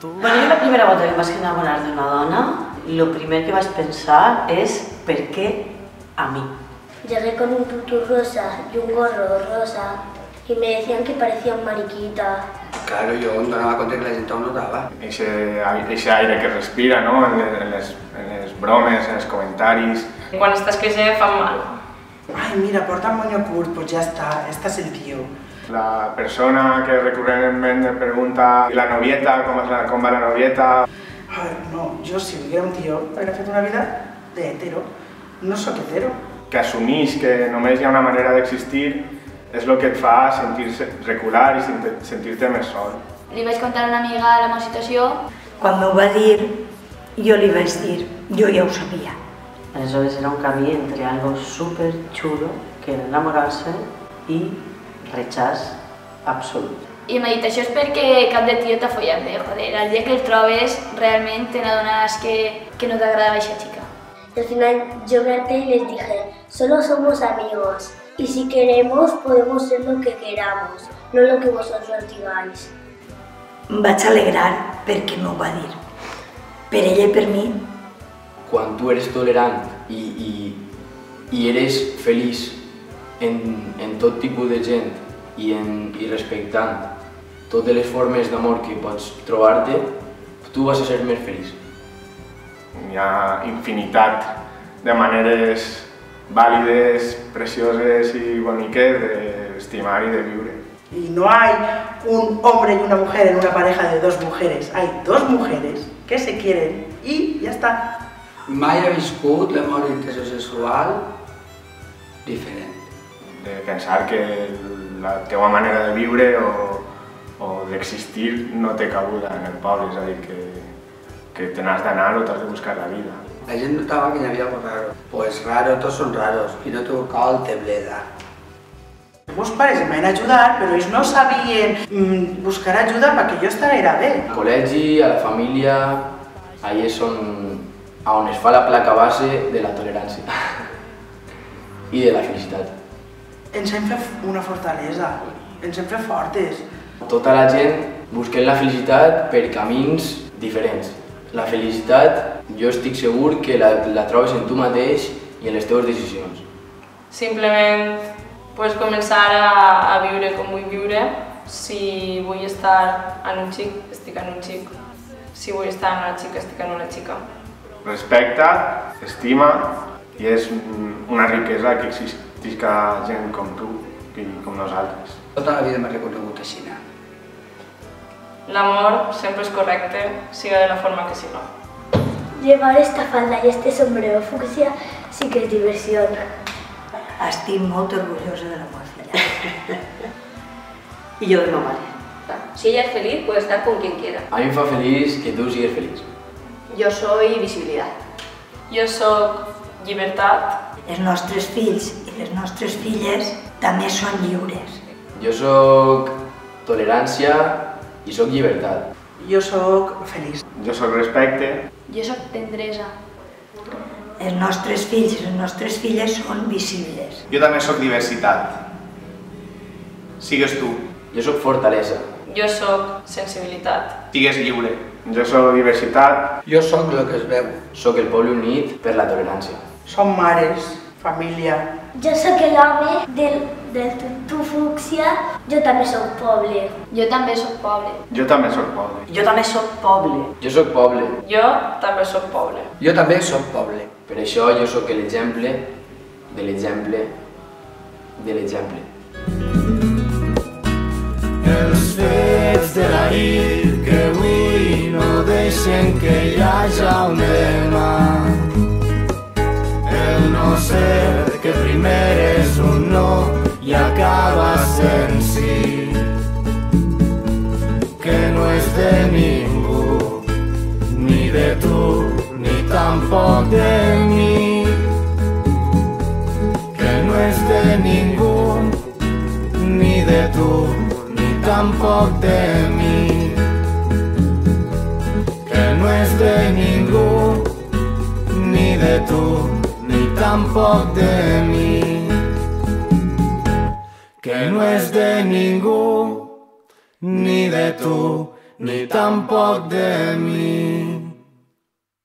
Bueno, jo la primera volta que em vaig enamorar d'una dona, lo primer que vaig pensar és per què a mi. Llegué con un tutú rosa y un gorro rosa y me decían que parecía un mariquita. Claro, jo em donava compte que la gent ho notava. Eixe aire que respira, no? En les bromes, en els comentaris. Quan estàs creixent fa mal. Ay, mira, porta moño curt, pues ya está, este es el tío. La persona que recurrentment me pregunta la novieta, com va la novieta. Ay, no, yo si hubiera un tío, hubiera fet una vida de hetero. No soc hetero. Que assumís que només hi ha una manera d'existir és el que et fa sentir-se recular i sentir-te més sol. Li vaig contar a una amiga la meva situació. Quan m'ho va dir, jo li vaig dir, jo ja ho sabia. Aleshores era un camí entre algo super xulo, que era enamorar-se, i rechaç absolut. I m'ha dit, això és perquè cap de tio t'ha follat bé, joder, el dia que el trobes realment te n'adones que no t'agradava aquesta xica. Y al final yo me harté y les dije, solo somos amigos y si queremos podemos ser lo que queramos, no lo que vosotros digáis. Em vaig alegrar perquè m'ho va dir. Per ella i per mi. Quan tu eres tolerant i eres feliç en tot tipus de gent i respectant totes les formes d'amor que pots trobar-te, tu vas a ser més feliç. Hi ha infinitat de maneres vàlides, precioses y boniques de estimar y de viure. Y no hay un hombre y una mujer en una pareja de dos mujeres, hay dos mujeres que se quieren y ya está. Mai he viscut l'amor intersexual diferent. De pensar que la teva manera de viure o d'existir no té cabuda en el poble, és a dir, que te n'has d'anar o t'has de buscar la vida. La gent notava que hi havia algo raro. Pues raro, todos son raros, y no tu cal te bleda. Meus pares em van ajudar, però ells no sabien buscar ajuda perquè jo estiguera bé. Al col·legi, a la família, ahí és on es fa la placa base de la tolerància i de la felicitat. Ens hem fet una fortalesa, ens hem fet fortes. Tota la gent busquem la felicitat per camins diferents. La felicitat, jo estic segur que la trobes en tu mateix i en les teves decisions. Simplement pots començar a viure com vull viure. Si vull estar en un xic, estic en un xic. Si vull estar en una xica, estic en una xica. Respecta, estima i és una riquesa que existisca gent com tu i com nosaltres. Tota la vida m'he reconegut així. L'amor sempre és correcte, siga de la forma que siga. Llevar esta falda y este sombrero fucsia sí que es diversión. Estic molt orgullosa de la meva filla. I jo de ma mare. Si ella es feliz, puede estar con quien quiera. A mi em fa feliç que tu sigues feliç. Yo soy visibilidad. Jo soc llibertat. Els nostres fills i les nostres filles també són lliures. Jo soc tolerància i soc llibertat. Jo soc feliç. Jo soc respecte. Jo soc tendresa. Els nostres fills i les nostres filles són visibles. Jo també soc diversitat. Sigues tu. Jo soc fortalesa. Jo soc sensibilitat. Sigues lliure. Jo soc diversitat. Jo soc el que es veu. Soc el poble unit per la tolerància. Som mares, família. Jo sóc l'home del tutú fúcsia. Jo també soc poble. Jo també soc poble. Jo també soc poble. Jo també soc poble. Jo soc poble. Jo també soc poble. Jo també soc poble. Per això jo soc l'exemple de l'exemple de l'exemple. Els fets de l'ahir que avui no deixen que hi hagi un demà. El no ser que primer és un tampoc de mi, que no és de ningú, ni de tu, ni tampoc de mi, que no és de ningú, ni de tu, ni tampoc de mi, que no és de ningú, ni de tu, ni tampoc de mi.